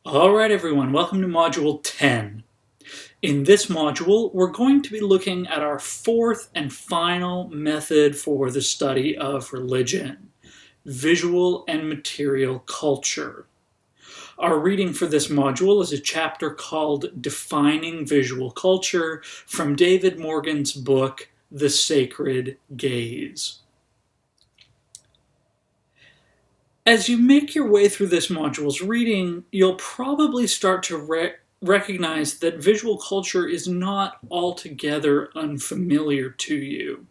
Alright everyone, welcome to Module 10. In this module, we're going to be looking at our fourth and final method for the study of religion, visual and material culture. Our reading for this module is a chapter called Defining Visual Culture from David Morgan's book, The Sacred Gaze. As you make your way through this module's reading, you'll probably start to recognize that visual culture is not altogether unfamiliar to you.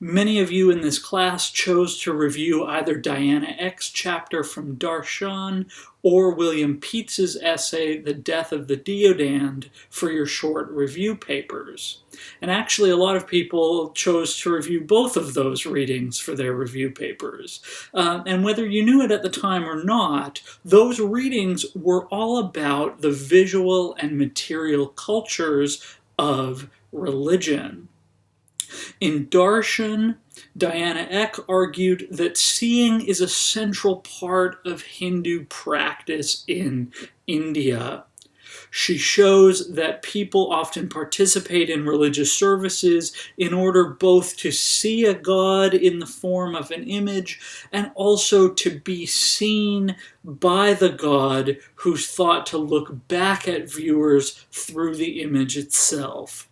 Many of you in this class chose to review either Diana Eck's chapter from Darshan or William Pietz's essay, The Death of the Deodand, for your short review papers. And actually, a lot of people chose to review both of those readings for their review papers. And whether you knew it at the time or not, those readings were all about the visual and material cultures of religion. In Darshan, Diana Eck argued that seeing is a central part of Hindu practice in India. She shows that people often participate in religious services in order both to see a god in the form of an image and also to be seen by the god who's thought to look back at viewers through the image itself.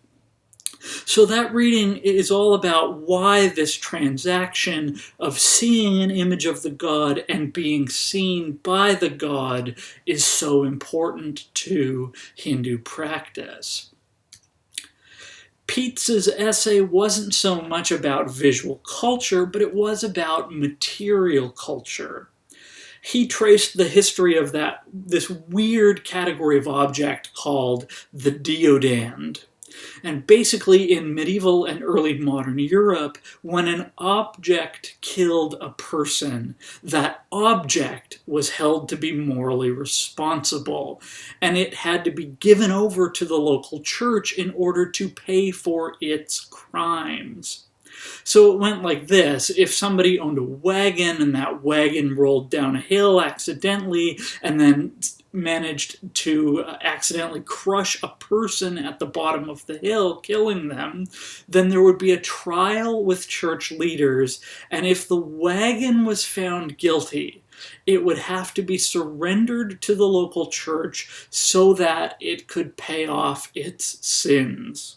So that reading is all about why this transaction of seeing an image of the god and being seen by the god is so important to Hindu practice. Pietz's essay wasn't so much about visual culture, but it was about material culture. He traced the history of this weird category of object called the deodand. And basically, in medieval and early modern Europe, when an object killed a person, that object was held to be morally responsible, and it had to be given over to the local church in order to pay for its crimes. So it went like this: if somebody owned a wagon and that wagon rolled down a hill accidentally and then managed to accidentally crush a person at the bottom of the hill, killing them, then there would be a trial with church leaders, and if the wagon was found guilty, it would have to be surrendered to the local church so that it could pay off its sins.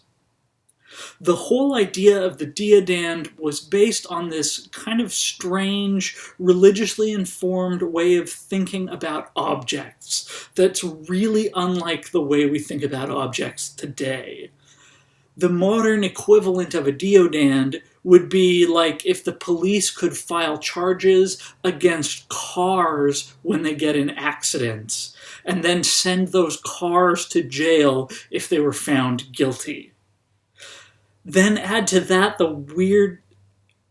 The whole idea of the deodand was based on this kind of strange, religiously informed way of thinking about objects that's really unlike the way we think about objects today. The modern equivalent of a deodand would be like if the police could file charges against cars when they get in accidents, and then send those cars to jail if they were found guilty. Then add to that the weird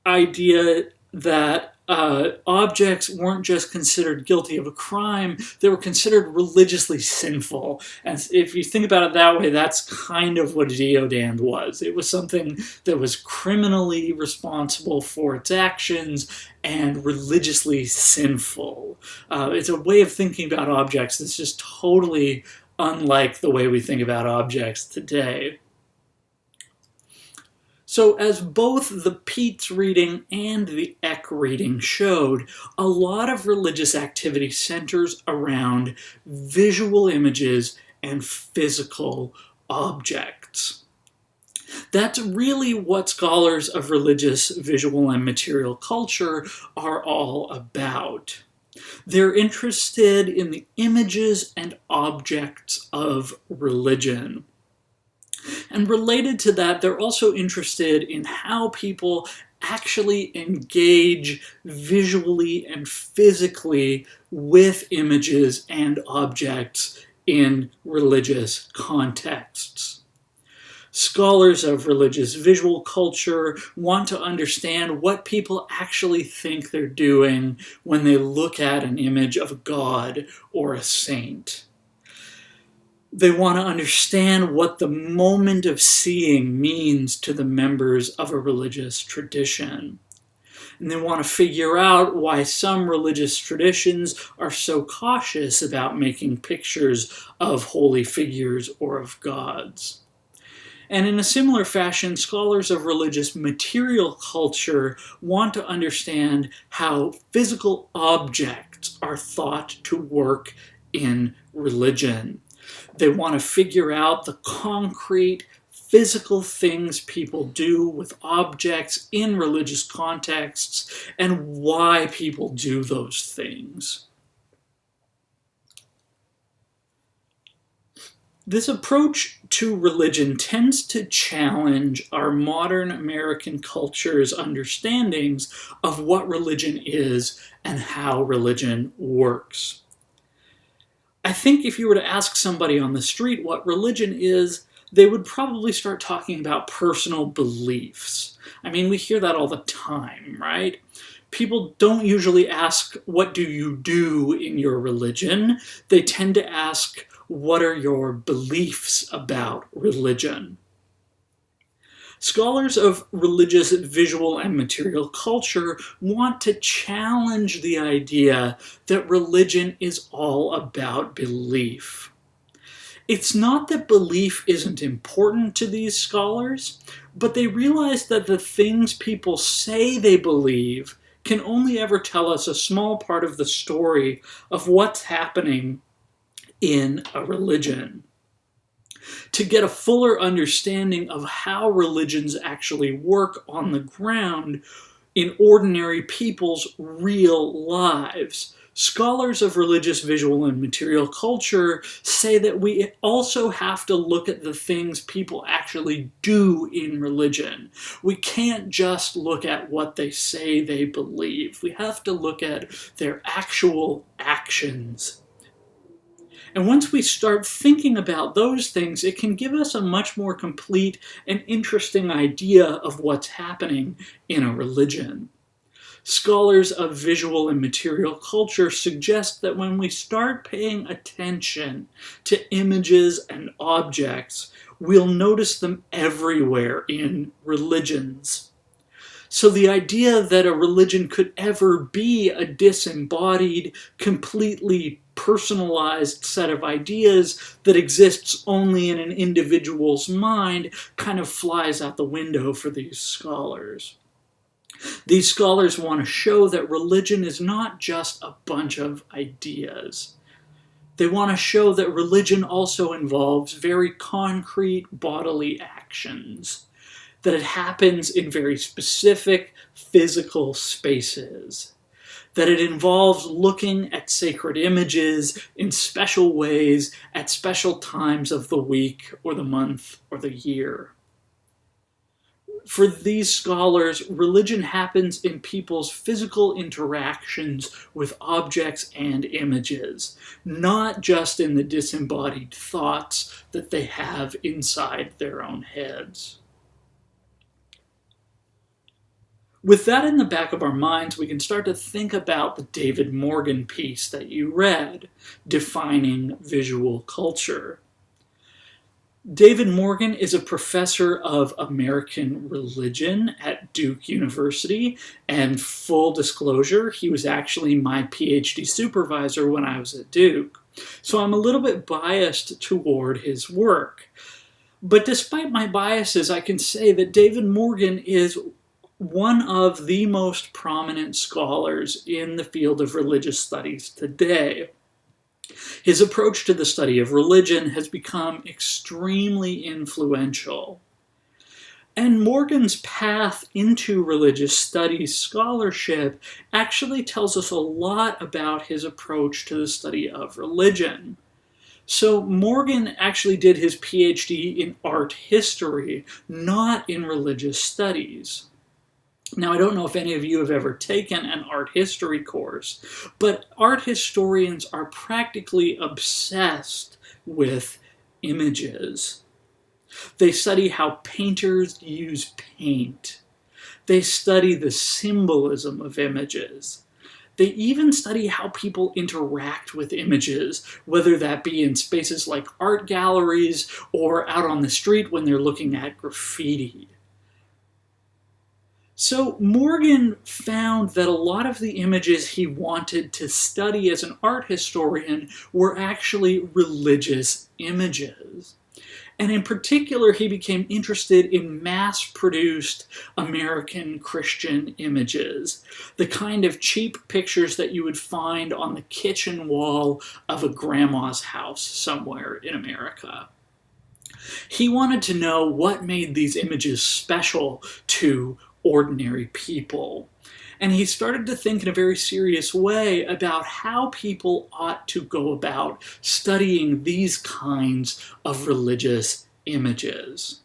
idea that objects weren't just considered guilty of a crime, they were considered religiously sinful. And if you think about it that way, that's kind of what a deodand was. It was something that was criminally responsible for its actions and religiously sinful. It's a way of thinking about objects that's just totally unlike the way we think about objects today. So as both the Pietz reading and the Eck reading showed, a lot of religious activity centers around visual images and physical objects. That's really what scholars of religious, visual, and material culture are all about. They're interested in the images and objects of religion. And related to that, they're also interested in how people actually engage visually and physically with images and objects in religious contexts. Scholars of religious visual culture want to understand what people actually think they're doing when they look at an image of a god or a saint. They want to understand what the moment of seeing means to the members of a religious tradition. And they want to figure out why some religious traditions are so cautious about making pictures of holy figures or of gods. And in a similar fashion, scholars of religious material culture want to understand how physical objects are thought to work in religion. They want to figure out the concrete, physical things people do with objects in religious contexts and why people do those things. This approach to religion tends to challenge our modern American culture's understandings of what religion is and how religion works. I think if you were to ask somebody on the street what religion is, they would probably start talking about personal beliefs. I mean, we hear that all the time, right? People don't usually ask, what do you do in your religion? They tend to ask, what are your beliefs about religion? Scholars of religious visual and material culture want to challenge the idea that religion is all about belief. It's not that belief isn't important to these scholars, but they realize that the things people say they believe can only ever tell us a small part of the story of what's happening in a religion. To get a fuller understanding of how religions actually work on the ground in ordinary people's real lives, scholars of religious visual and material culture say that we also have to look at the things people actually do in religion. We can't just look at what they say they believe. We have to look at their actual actions. And once we start thinking about those things, it can give us a much more complete and interesting idea of what's happening in a religion. Scholars of visual and material culture suggest that when we start paying attention to images and objects, we'll notice them everywhere in religions. So the idea that a religion could ever be a disembodied, completely personalized set of ideas that exists only in an individual's mind kind of flies out the window for these scholars. These scholars want to show that religion is not just a bunch of ideas. They want to show that religion also involves very concrete bodily actions, that it happens in very specific physical spaces, that it involves looking at sacred images in special ways at special times of the week or the month or the year. For these scholars, religion happens in people's physical interactions with objects and images, not just in the disembodied thoughts that they have inside their own heads. With that in the back of our minds, we can start to think about the David Morgan piece that you read, Defining Visual Culture. David Morgan is a professor of American religion at Duke University, and full disclosure, he was actually my PhD supervisor when I was at Duke. So I'm a little bit biased toward his work. But despite my biases, I can say that David Morgan is one of the most prominent scholars in the field of religious studies today. His approach to the study of religion has become extremely influential. And Morgan's path into religious studies scholarship actually tells us a lot about his approach to the study of religion. So Morgan actually did his PhD in art history, not in religious studies. Now, I don't know if any of you have ever taken an art history course, but art historians are practically obsessed with images. They study how painters use paint. They study the symbolism of images. They even study how people interact with images, whether that be in spaces like art galleries or out on the street when they're looking at graffiti. So Morgan found that a lot of the images he wanted to study as an art historian were actually religious images. And in particular, he became interested in mass-produced American Christian images, the kind of cheap pictures that you would find on the kitchen wall of a grandma's house somewhere in America. He wanted to know what made these images special to ordinary people. And he started to think in a very serious way about how people ought to go about studying these kinds of religious images.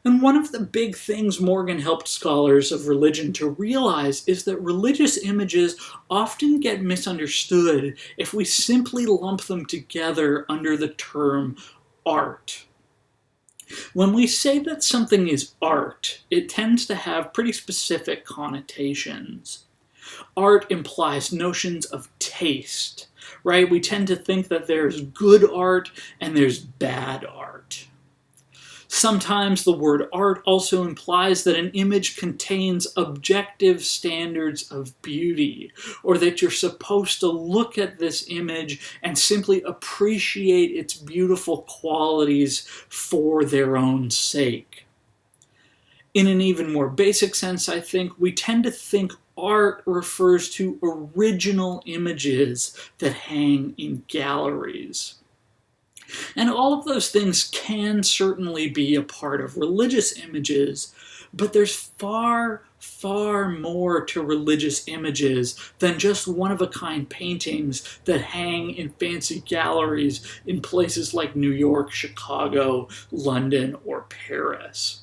And one of the big things Morgan helped scholars of religion to realize is that religious images often get misunderstood if we simply lump them together under the term art. When we say that something is art, it tends to have pretty specific connotations. Art implies notions of taste, right? We tend to think that there's good art and there's bad art. Sometimes the word art also implies that an image contains objective standards of beauty, or that you're supposed to look at this image and simply appreciate its beautiful qualities for their own sake. In an even more basic sense, I think, we tend to think art refers to original images that hang in galleries. And all of those things can certainly be a part of religious images, but there's far, far more to religious images than just one-of-a-kind paintings that hang in fancy galleries in places like New York, Chicago, London, or Paris.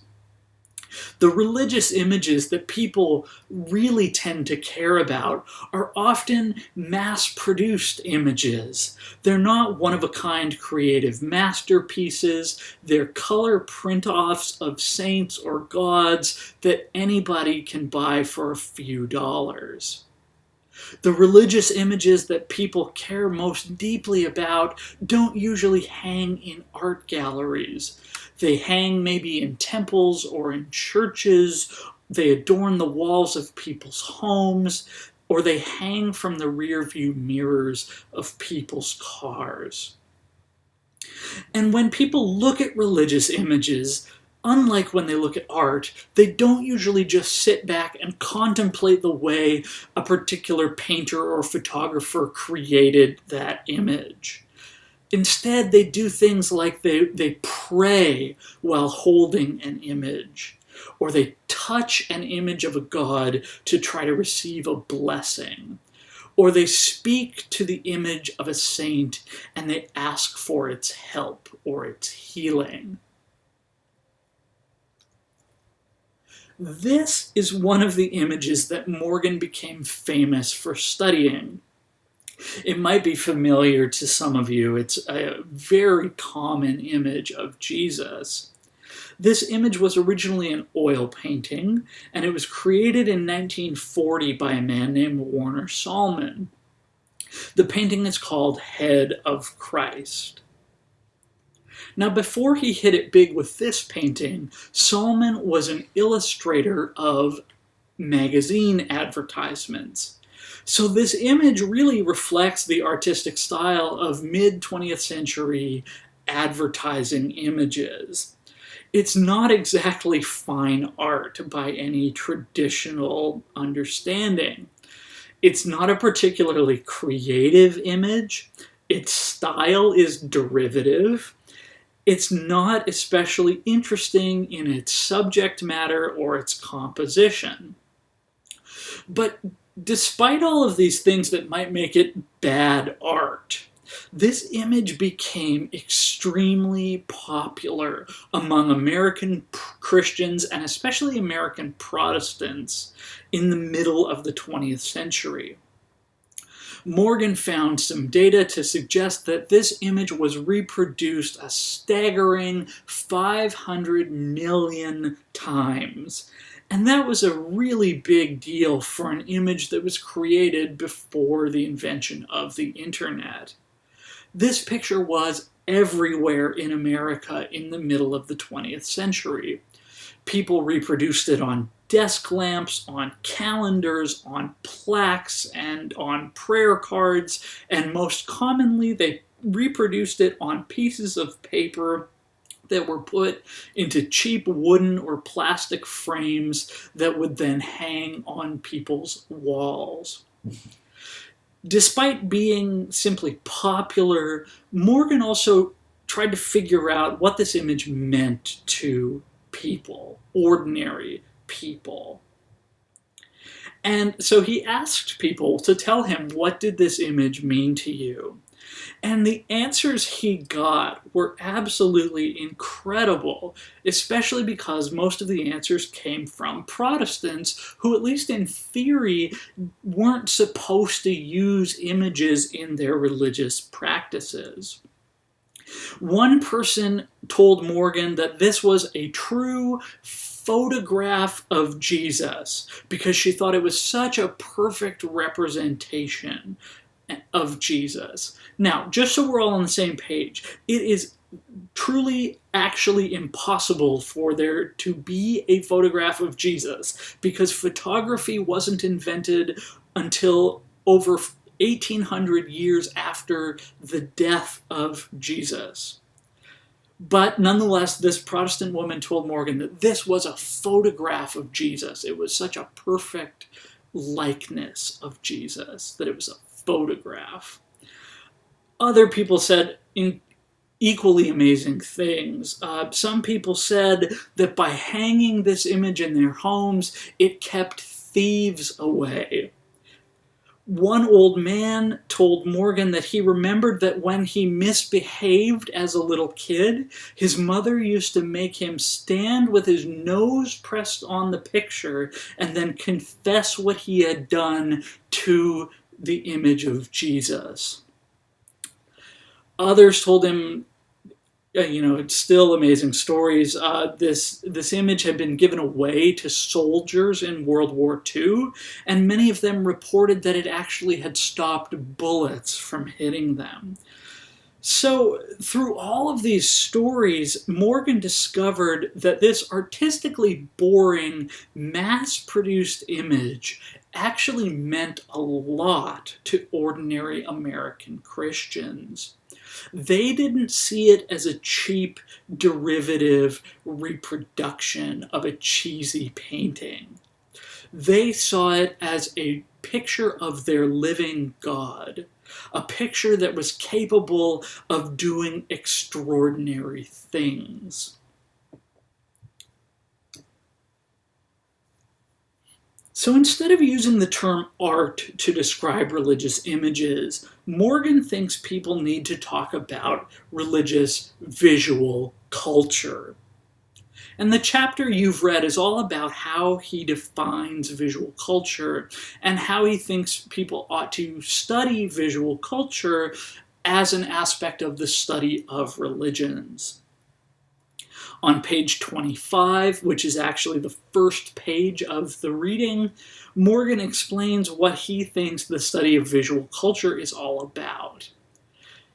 The religious images that people really tend to care about are often mass-produced images. They're not one-of-a-kind creative masterpieces. They're color print-offs of saints or gods that anybody can buy for a few dollars. The religious images that people care most deeply about don't usually hang in art galleries. They hang maybe in temples or in churches. They adorn the walls of people's homes, or they hang from the rearview mirrors of people's cars. And when people look at religious images, unlike when they look at art, they don't usually just sit back and contemplate the way a particular painter or photographer created that image. Instead, they do things like they pray while holding an image, or they touch an image of a god to try to receive a blessing, or they speak to the image of a saint and they ask for its help or its healing. This is one of the images that Morgan became famous for studying. It might be familiar to some of you. It's a very common image of Jesus. This image was originally an oil painting, and it was created in 1940 by a man named Warner Sallman. The painting is called Head of Christ. Now, before he hit it big with this painting, Sallman was an illustrator of magazine advertisements. So this image really reflects the artistic style of mid-20th century advertising images. It's not exactly fine art by any traditional understanding. It's not a particularly creative image. Its style is derivative. It's not especially interesting in its subject matter or its composition. But despite all of these things that might make it bad art, this image became extremely popular among American Christians and especially American Protestants in the middle of the 20th century. Morgan found some data to suggest that this image was reproduced a staggering 500 million times. And that was a really big deal for an image that was created before the invention of the internet. This picture was everywhere in America in the middle of the 20th century. People reproduced it on desk lamps, on calendars, on plaques, and on prayer cards, and most commonly they reproduced it on pieces of paper that were put into cheap wooden or plastic frames that would then hang on people's walls. Despite being simply popular, Morgan also tried to figure out what this image meant to people, ordinary people. And so he asked people to tell him, what did this image mean to you? And the answers he got were absolutely incredible, especially because most of the answers came from Protestants who, at least in theory, weren't supposed to use images in their religious practices. One person told Morgan that this was a true photograph of Jesus because she thought it was such a perfect representation of Jesus. Now, just so we're all on the same page, it is truly actually impossible for there to be a photograph of Jesus because photography wasn't invented until over 1800 years after the death of Jesus. But nonetheless, this Protestant woman told Morgan that this was a photograph of Jesus. It was such a perfect likeness of Jesus that it was a photograph. Other people said equally amazing things. Some people said that by hanging this image in their homes, it kept thieves away. One old man told Morgan that he remembered that when he misbehaved as a little kid, his mother used to make him stand with his nose pressed on the picture and then confess what he had done to the image of Jesus. Others told him, it's still amazing stories. This image had been given away to soldiers in World War II, and many of them reported that it actually had stopped bullets from hitting them. So, through all of these stories, Morgan discovered that this artistically boring, mass-produced image actually meant a lot to ordinary American Christians. They didn't see it as a cheap, derivative reproduction of a cheesy painting. They saw it as a picture of their living God, a picture that was capable of doing extraordinary things. So instead of using the term art to describe religious images, Morgan thinks people need to talk about religious visual culture. And the chapter you've read is all about how he defines visual culture and how he thinks people ought to study visual culture as an aspect of the study of religions. On page 25, which is actually the first page of the reading, Morgan explains what he thinks the study of visual culture is all about.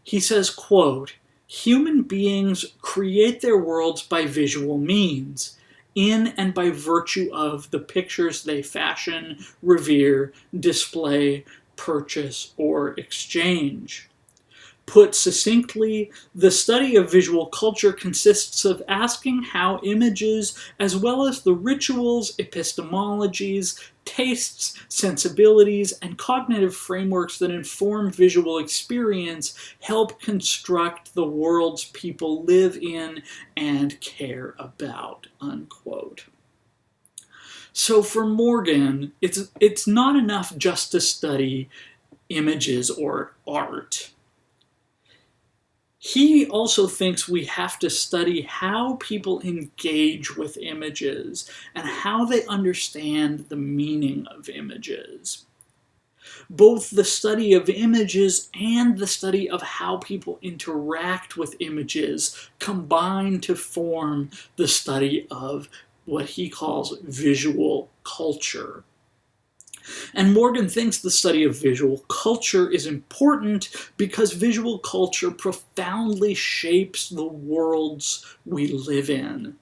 He says, quote, "Human beings create their worlds by visual means, in and by virtue of the pictures they fashion, revere, display, purchase, or exchange. Put succinctly, the study of visual culture consists of asking how images, as well as the rituals, epistemologies, tastes, sensibilities, and cognitive frameworks that inform visual experience, help construct the worlds people live in and care about," unquote. So for Morgan, it's not enough just to study images or art. He also thinks we have to study how people engage with images and how they understand the meaning of images. Both the study of images and the study of how people interact with images combine to form the study of what he calls visual culture. And Morgan thinks the study of visual culture is important because visual culture profoundly shapes the worlds we live in.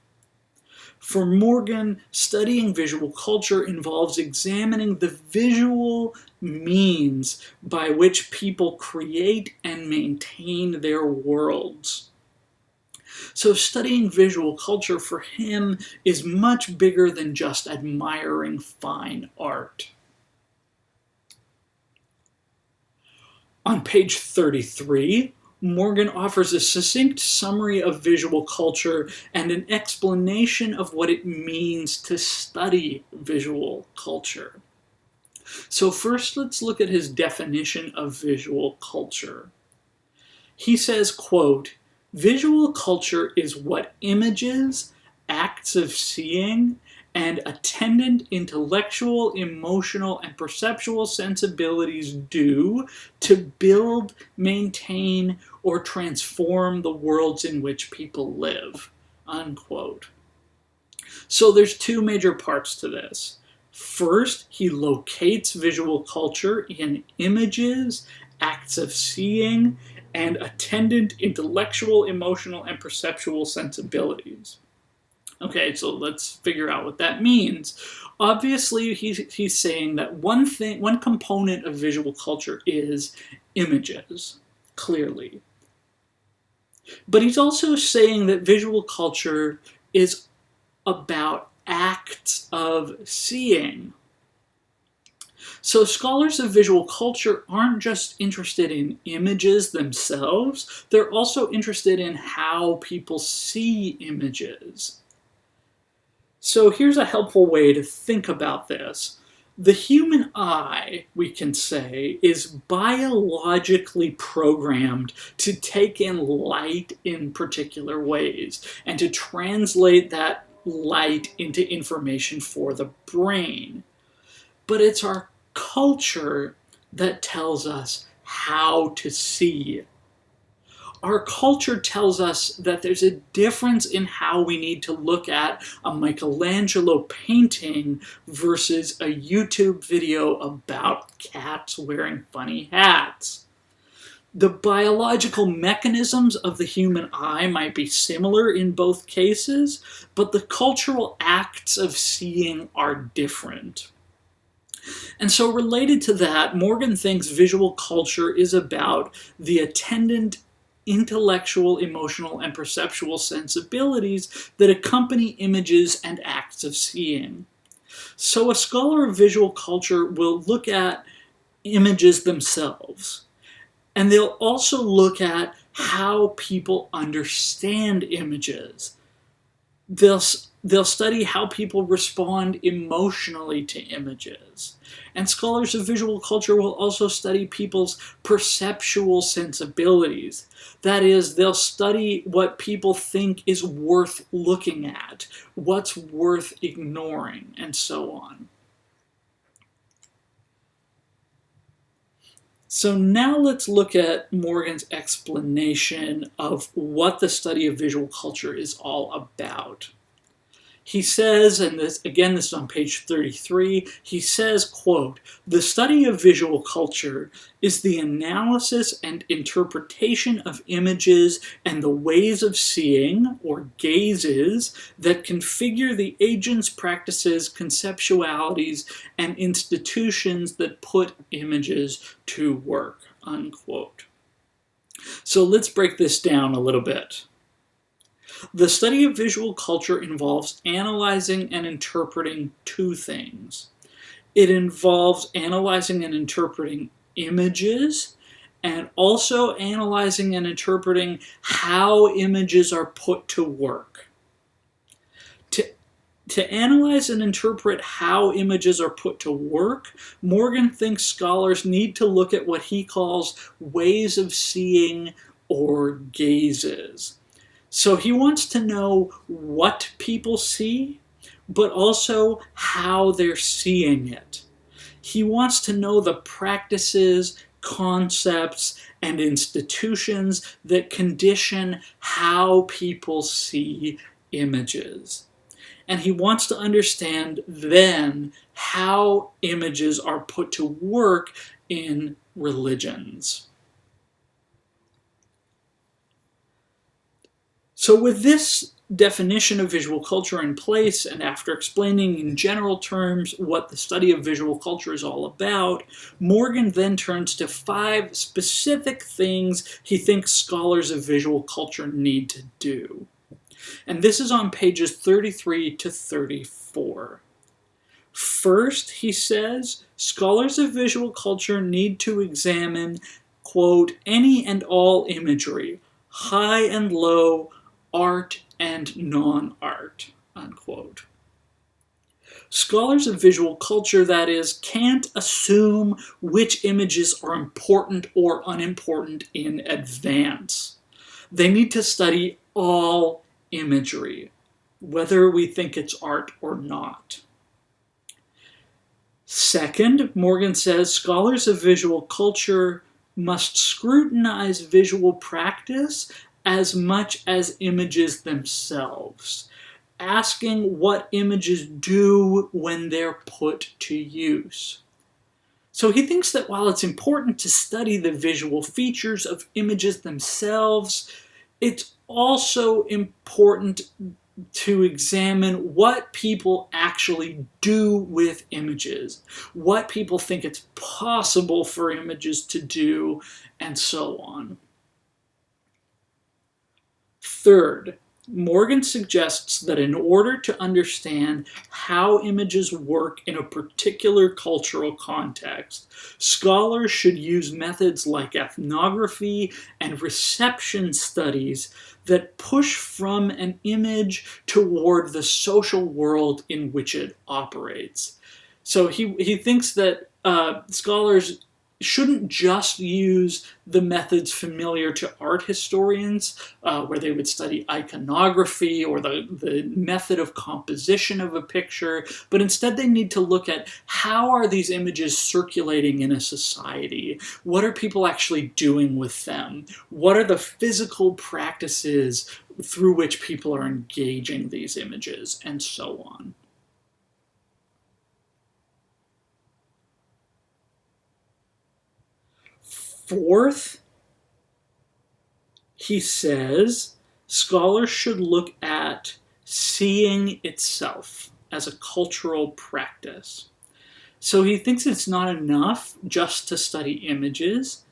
For Morgan, studying visual culture involves examining the visual means by which people create and maintain their worlds. So studying visual culture for him is much bigger than just admiring fine art. On page 33, Morgan offers a succinct summary of visual culture and an explanation of what it means to study visual culture. So first, let's look at his definition of visual culture. He says, quote, "Visual culture is what images, acts of seeing, and attendant intellectual, emotional, and perceptual sensibilities do to build, maintain, or transform the worlds in which people live." Unquote. So there's two major parts to this. First, he locates visual culture in images, acts of seeing, and attendant intellectual, emotional, and perceptual sensibilities. Okay, so let's figure out what that means. Obviously, he's saying that one component of visual culture is images, clearly. But he's also saying that visual culture is about acts of seeing. So scholars of visual culture aren't just interested in images themselves, they're also interested in how people see images. So here's a helpful way to think about this. The human eye, we can say, is biologically programmed to take in light in particular ways and to translate that light into information for the brain. But it's our culture that tells us how to see. Our culture tells us that there's a difference in how we need to look at a Michelangelo painting versus a YouTube video about cats wearing funny hats. The biological mechanisms of the human eye might be similar in both cases, but the cultural acts of seeing are different. And so related to that, Morgan thinks visual culture is about the attendant intellectual, emotional, and perceptual sensibilities that accompany images and acts of seeing. So a scholar of visual culture will look at images themselves, and they'll also look at how people understand images. They'll study how people respond emotionally to images. And scholars of visual culture will also study people's perceptual sensibilities. That is, they'll study what people think is worth looking at, what's worth ignoring, and so on. So now let's look at Morgan's explanation of what the study of visual culture is all about. He says, and this is on page 33, he says, quote, "The study of visual culture is the analysis and interpretation of images and the ways of seeing, or gazes, that configure the agents, practices, conceptualities, and institutions that put images to work," unquote. So let's break this down a little bit. The study of visual culture involves analyzing and interpreting two things. It involves analyzing and interpreting images, and also analyzing and interpreting how images are put to work. To analyze and interpret how images are put to work, Morgan thinks scholars need to look at what he calls ways of seeing, or gazes. So he wants to know what people see, but also how they're seeing it. He wants to know the practices, concepts, and institutions that condition how people see images. And he wants to understand then how images are put to work in religions. So with this definition of visual culture in place, and after explaining in general terms what the study of visual culture is all about, Morgan then turns to 5 specific things he thinks scholars of visual culture need to do. And this is on pages 33 to 34. First, he says, scholars of visual culture need to examine, quote, any and all imagery, high and low, art and non-art, unquote. Scholars of visual culture, that is, can't assume which images are important or unimportant in advance. They need to study all imagery, whether we think it's art or not. Second, Morgan says scholars of visual culture must scrutinize visual practice as much as images themselves, asking what images do when they're put to use. So he thinks that while it's important to study the visual features of images themselves, it's also important to examine what people actually do with images, what people think it's possible for images to do, and so on. Third, Morgan suggests that in order to understand how images work in a particular cultural context, scholars should use methods like ethnography and reception studies that push from an image toward the social world in which it operates. So he thinks that scholars shouldn't just use the methods familiar to art historians, where they would study iconography or the method of composition of a picture, but instead they need to look at how are these images circulating in a society? What are people actually doing with them? What are the physical practices through which people are engaging these images, and so on. Fourth, he says scholars should look at seeing itself as a cultural practice. So he thinks it's not enough just to study images.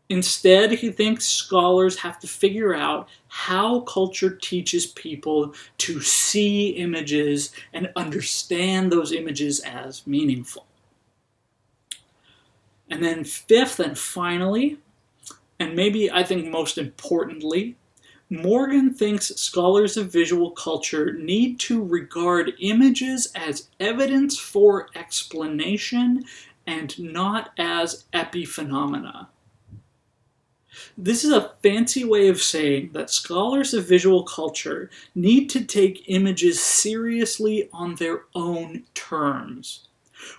Instead, he thinks scholars have to figure out how culture teaches people to see images and understand those images as meaningful. And then fifth and finally, and maybe I think most importantly, Morgan thinks scholars of visual culture need to regard images as evidence for explanation and not as epiphenomena. This is a fancy way of saying that scholars of visual culture need to take images seriously on their own terms.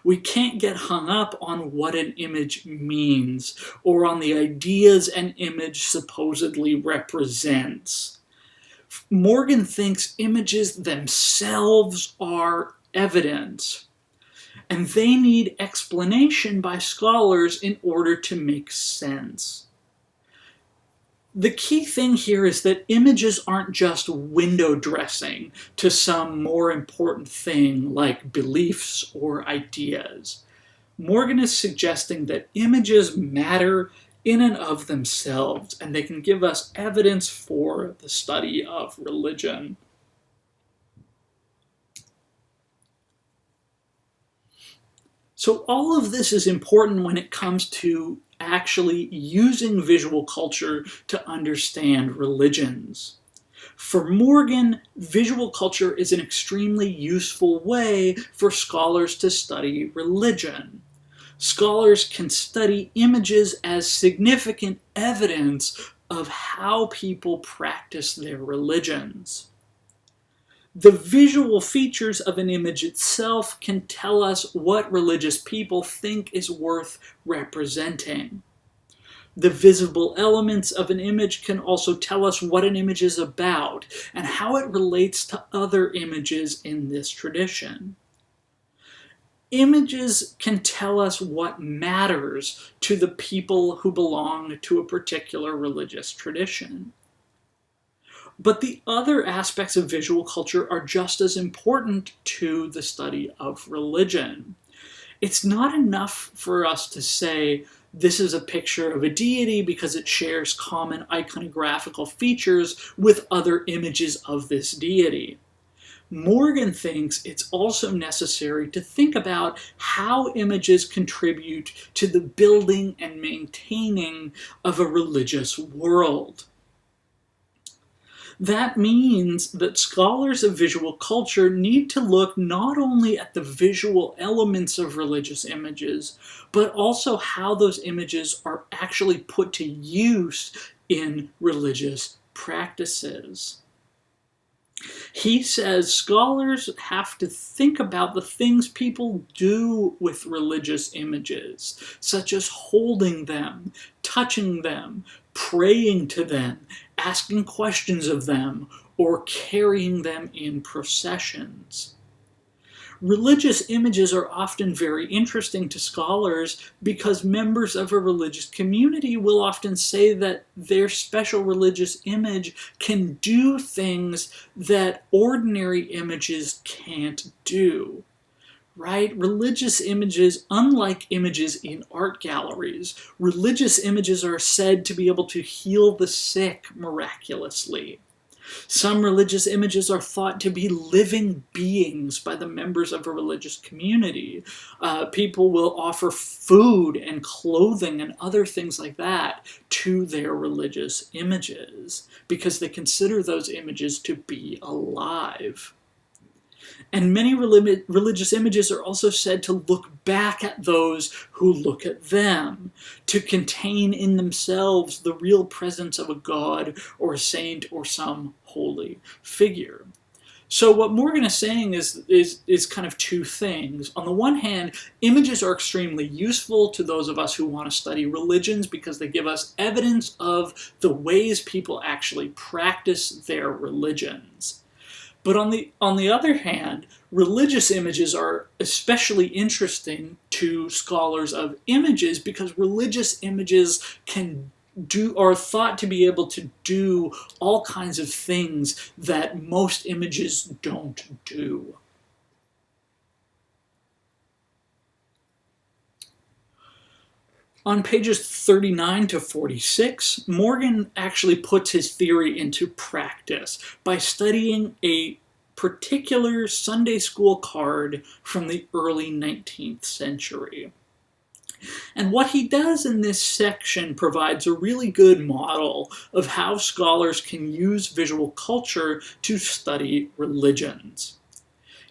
We can't get hung up on what an image means or on the ideas an image supposedly represents. Morgan thinks images themselves are evidence, and they need explanation by scholars in order to make sense. The key thing here is that images aren't just window dressing to some more important thing like beliefs or ideas. Morgan is suggesting that images matter in and of themselves, and they can give us evidence for the study of religion. So all of this is important when it comes to actually using visual culture to understand religions. For Morgan, visual culture is an extremely useful way for scholars to study religion. Scholars can study images as significant evidence of how people practice their religions. The visual features of an image itself can tell us what religious people think is worth representing. The visible elements of an image can also tell us what an image is about and how it relates to other images in this tradition. Images can tell us what matters to the people who belong to a particular religious tradition. But the other aspects of visual culture are just as important to the study of religion. It's not enough for us to say this is a picture of a deity because it shares common iconographical features with other images of this deity. Morgan thinks it's also necessary to think about how images contribute to the building and maintaining of a religious world. That means that scholars of visual culture need to look not only at the visual elements of religious images, but also how those images are actually put to use in religious practices. He says scholars have to think about the things people do with religious images, such as holding them, touching them, praying to them, asking questions of them, or carrying them in processions. Religious images are often very interesting to scholars because members of a religious community will often say that their special religious image can do things that ordinary images can't do. Right? Religious images, unlike images in art galleries, religious images are said to be able to heal the sick miraculously. Some religious images are thought to be living beings by the members of a religious community. People will offer food and clothing and other things like that to their religious images because they consider those images to be alive. And many religious images are also said to look back at those who look at them, to contain in themselves the real presence of a god or a saint or some holy figure. So what Morgan is saying is kind of two things. On the one hand, images are extremely useful to those of us who want to study religions because they give us evidence of the ways people actually practice their religions. But on the other hand, religious images are especially interesting to scholars of images because religious images are thought to be able to do all kinds of things that most images don't do. On pages 39 to 46, Morgan actually puts his theory into practice by studying a particular Sunday school card from the early 19th century. And what he does in this section provides a really good model of how scholars can use visual culture to study religions.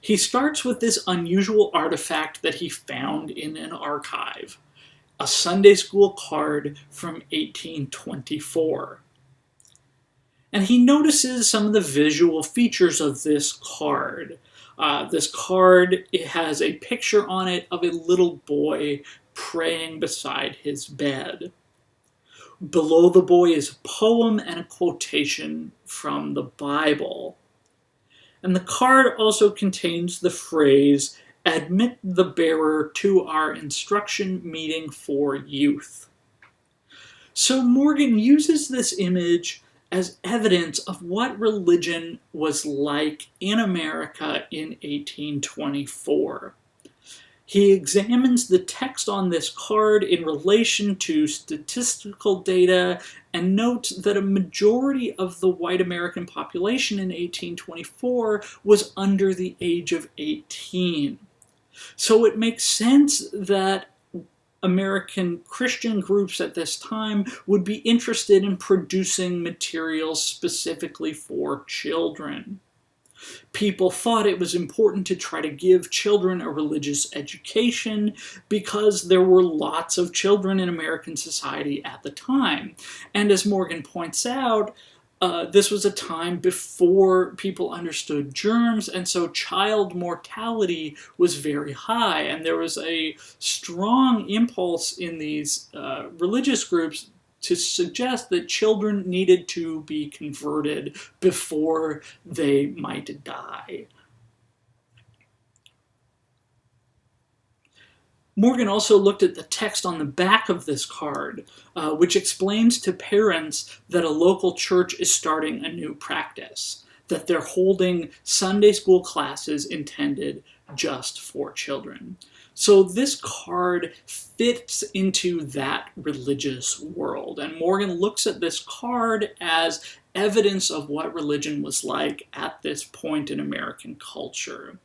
He starts with this unusual artifact that he found in an archive, a Sunday school card from 1824. And he notices some of the visual features of this card. This card, it has a picture on it of a little boy praying beside his bed. Below the boy is a poem and a quotation from the Bible. And the card also contains the phrase, "Admit the bearer to our instruction meeting for youth." So Morgan uses this image as evidence of what religion was like in America in 1824. He examines the text on this card in relation to statistical data and notes that a majority of the white American population in 1824 was under the age of 18. So it makes sense that American Christian groups at this time would be interested in producing materials specifically for children. People thought it was important to try to give children a religious education because there were lots of children in American society at the time. And as Morgan points out, this was a time before people understood germs, and so child mortality was very high. And there was a strong impulse in these religious groups to suggest that children needed to be converted before they might die. Morgan also looked at the text on the back of this card, which explains to parents that a local church is starting a new practice, that they're holding Sunday school classes intended just for children. So this card fits into that religious world, and Morgan looks at this card as evidence of what religion was like at this point in American culture.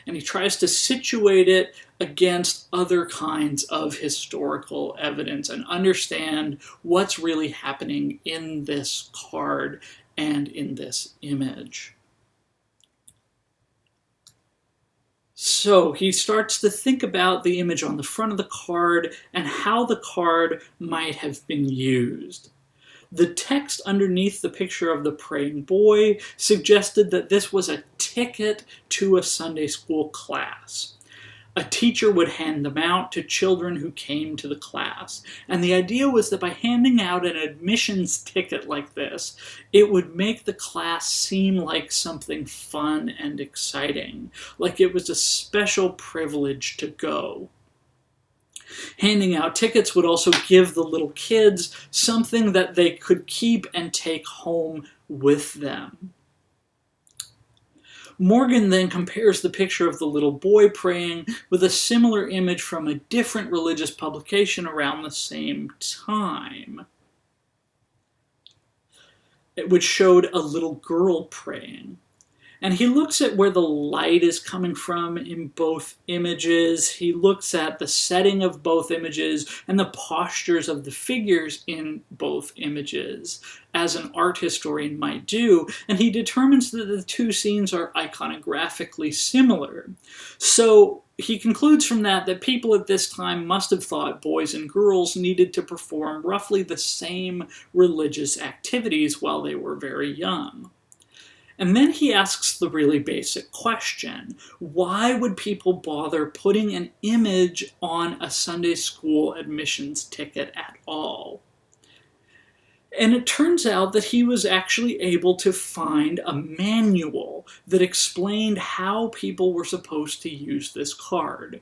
And he tries to situate it against other kinds of historical evidence and understand what's really happening in this card and in this image. So he starts to think about the image on the front of the card and how the card might have been used. The text underneath the picture of the praying boy suggested that this was a ticket to a Sunday school class. A teacher would hand them out to children who came to the class. And the idea was that by handing out an admissions ticket like this, it would make the class seem like something fun and exciting, like it was a special privilege to go. Handing out tickets would also give the little kids something that they could keep and take home with them. Morgan then compares the picture of the little boy praying with a similar image from a different religious publication around the same time, which showed a little girl praying. And he looks at where the light is coming from in both images. He looks at the setting of both images and the postures of the figures in both images, as an art historian might do, and he determines that the two scenes are iconographically similar. So he concludes from that people at this time must have thought boys and girls needed to perform roughly the same religious activities while they were very young. And then he asks the really basic question: why would people bother putting an image on a Sunday school admissions ticket at all? And it turns out that he was actually able to find a manual that explained how people were supposed to use this card.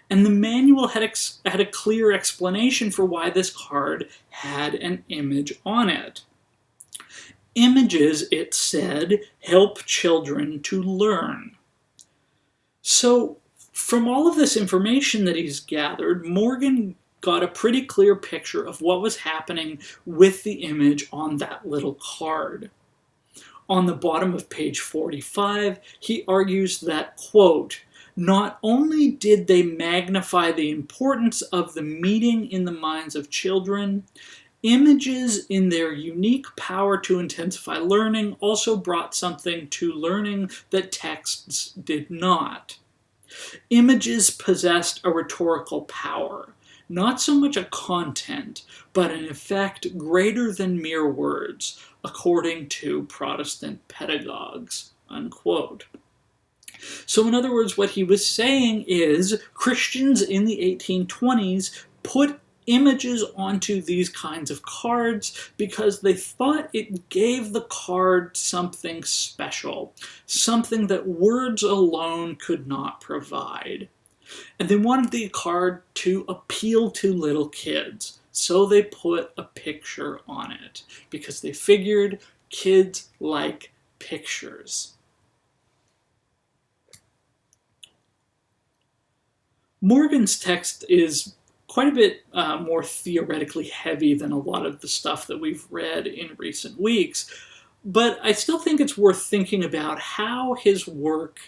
And the manual had a clear explanation for why this card had an image on it. Images, it said, help children to learn. So, from all of this information that he's gathered, Morgan got a pretty clear picture of what was happening with the image on that little card. On the bottom of page 45, he argues that, quote, not only did they magnify the importance of the meeting in the minds of children, images, in their unique power to intensify learning, also brought something to learning that texts did not. Images possessed a rhetorical power, not so much a content, but an effect greater than mere words, according to Protestant pedagogues, unquote. So in other words, what he was saying is Christians in the 1820s put images onto these kinds of cards because they thought it gave the card something special, something that words alone could not provide. And they wanted the card to appeal to little kids, so they put a picture on it because they figured kids like pictures. Morgan's text is quite a bit more theoretically heavy than a lot of the stuff that we've read in recent weeks, but I still think it's worth thinking about how his work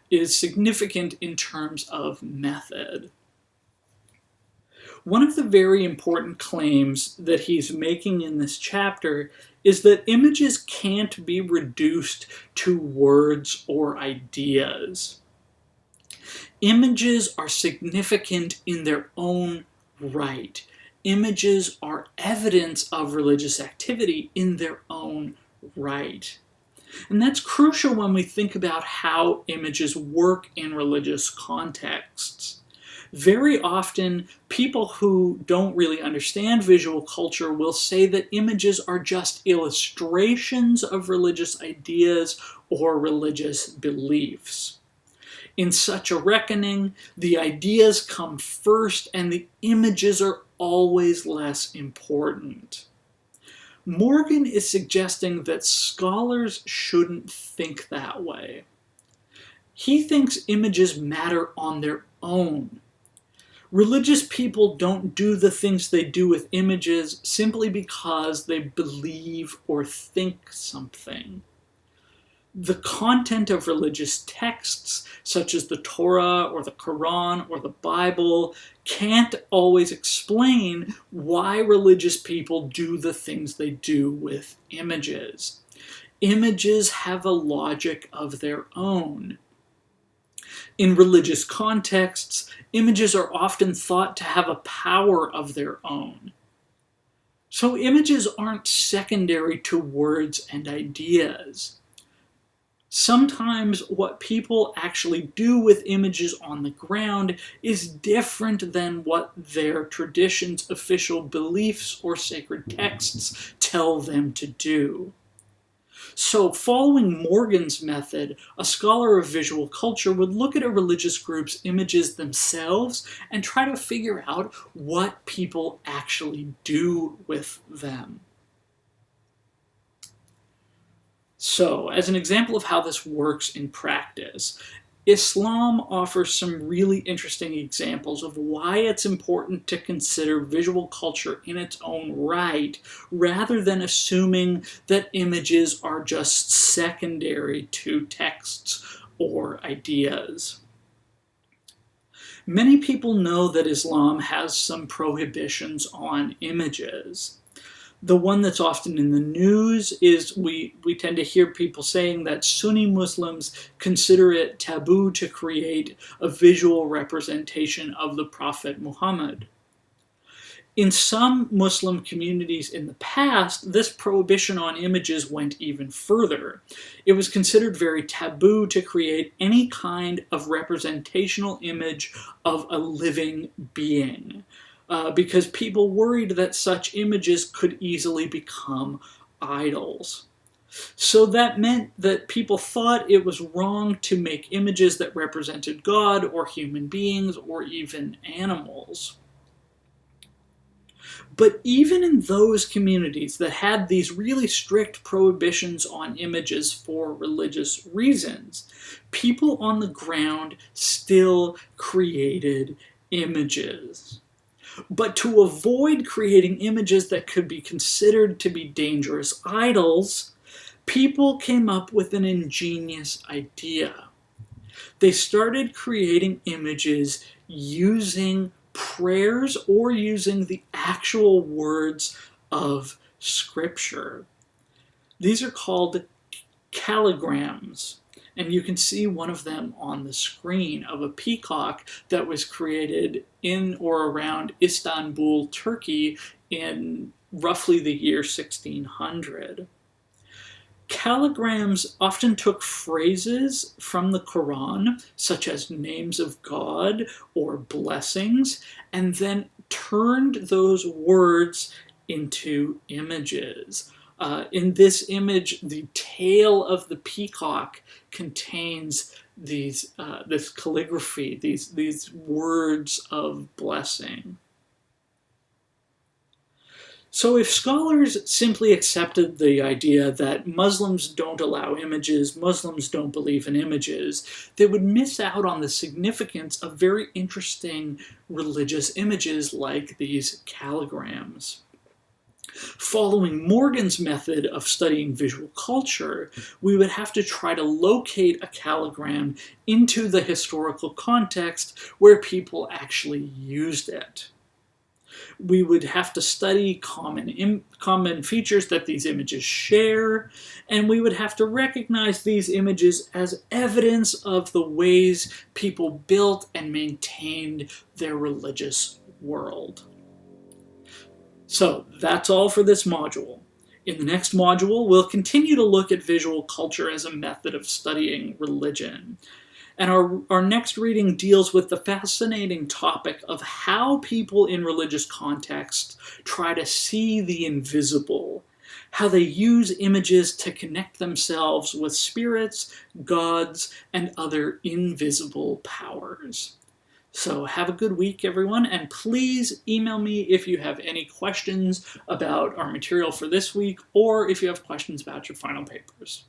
is significant in terms of method. One of the very important claims that he's making in this chapter is that images can't be reduced to words or ideas. Images are significant in their own right. Images are evidence of religious activity in their own right. And that's crucial when we think about how images work in religious contexts. Very often, people who don't really understand visual culture will say that images are just illustrations of religious ideas or religious beliefs. In such a reckoning, the ideas come first and the images are always less important. Morgan is suggesting that scholars shouldn't think that way. He thinks images matter on their own. Religious people don't do the things they do with images simply because they believe or think something. The content of religious texts, such as the Torah or the Quran or the Bible, can't always explain why religious people do the things they do with images. Images have a logic of their own. In religious contexts, images are often thought to have a power of their own. So images aren't secondary to words and ideas. Sometimes what people actually do with images on the ground is different than what their tradition's official beliefs or sacred texts tell them to do. So, following Morgan's method, a scholar of visual culture would look at a religious group's images themselves and try to figure out what people actually do with them. So, as an example of how this works in practice, Islam offers some really interesting examples of why it's important to consider visual culture in its own right, rather than assuming that images are just secondary to texts or ideas. Many people know that Islam has some prohibitions on images. The one that's often in the news is we tend to hear people saying that Sunni Muslims consider it taboo to create a visual representation of the Prophet Muhammad. In some Muslim communities in the past, this prohibition on images went even further. It was considered very taboo to create any kind of representational image of a living being. Because people worried that such images could easily become idols. So that meant that people thought it was wrong to make images that represented God or human beings or even animals. But even in those communities that had these really strict prohibitions on images for religious reasons, people on the ground still created images. But to avoid creating images that could be considered to be dangerous idols, people came up with an ingenious idea. They started creating images using prayers or using the actual words of Scripture. These are called calligrams. And you can see one of them on the screen of a peacock that was created in or around Istanbul, Turkey in roughly the year 1600. Calligrams often took phrases from the Quran, such as names of God or blessings, and then turned those words into images. In this image, the tail of the peacock contains this calligraphy, these words of blessing. So if scholars simply accepted the idea that Muslims don't allow images, Muslims don't believe in images, they would miss out on the significance of very interesting religious images like these calligrams. Following Morgan's method of studying visual culture, we would have to try to locate a calligram into the historical context where people actually used it. We would have to study common features that these images share, and we would have to recognize these images as evidence of the ways people built and maintained their religious world. So that's all for this module. In the next module, we'll continue to look at visual culture as a method of studying religion. And our next reading deals with the fascinating topic of how people in religious contexts try to see the invisible, how they use images to connect themselves with spirits, gods, and other invisible powers. So have a good week, everyone, and please email me if you have any questions about our material for this week, or if you have questions about your final papers.